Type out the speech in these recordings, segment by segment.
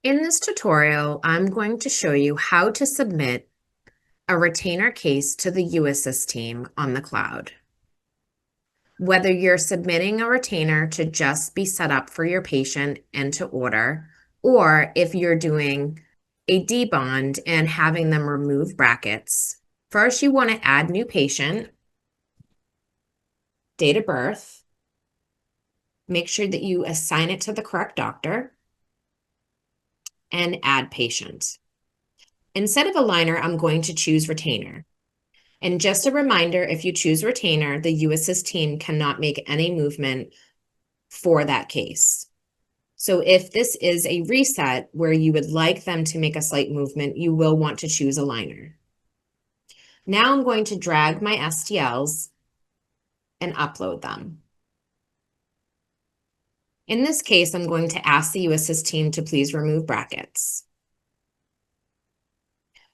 In this tutorial, I'm going to show you how to submit a retainer case to the uAssist team on the cloud. Whether you're submitting a retainer to just be set up for your patient and to order, or if you're doing a debond and having them remove brackets, first you want to add new patient, date of birth, make sure that you assign it to the correct doctor, and add patient. Instead of aligner, I'm going to choose retainer. And just a reminder, if you choose retainer, the uAssist team cannot make any movement for that case. So if this is a reset where you would like them to make a slight movement, you will want to choose aligner. Now I'm going to drag my STLs and upload them. In this case, I'm going to ask the uAssist team to please remove brackets.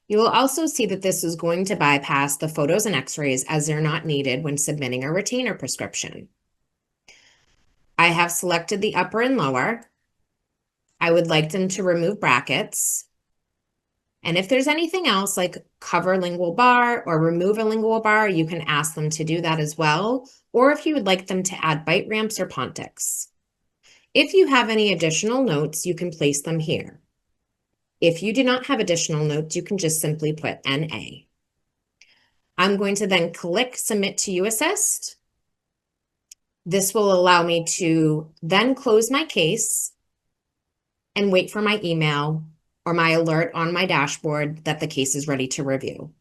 You will also see that this is going to bypass the photos and x-rays as they're not needed when submitting a retainer prescription. I have selected the upper and lower. I would like them to remove brackets. And if there's anything else like cover lingual bar or remove a lingual bar, you can ask them to do that as well. Or if you would like them to add bite ramps or pontics. If you have any additional notes, you can place them here. If you do not have additional notes, you can just simply put NA. I'm going to then click Submit to uAssist. This will allow me to then close my case and wait for my email or my alert on my dashboard that the case is ready to review.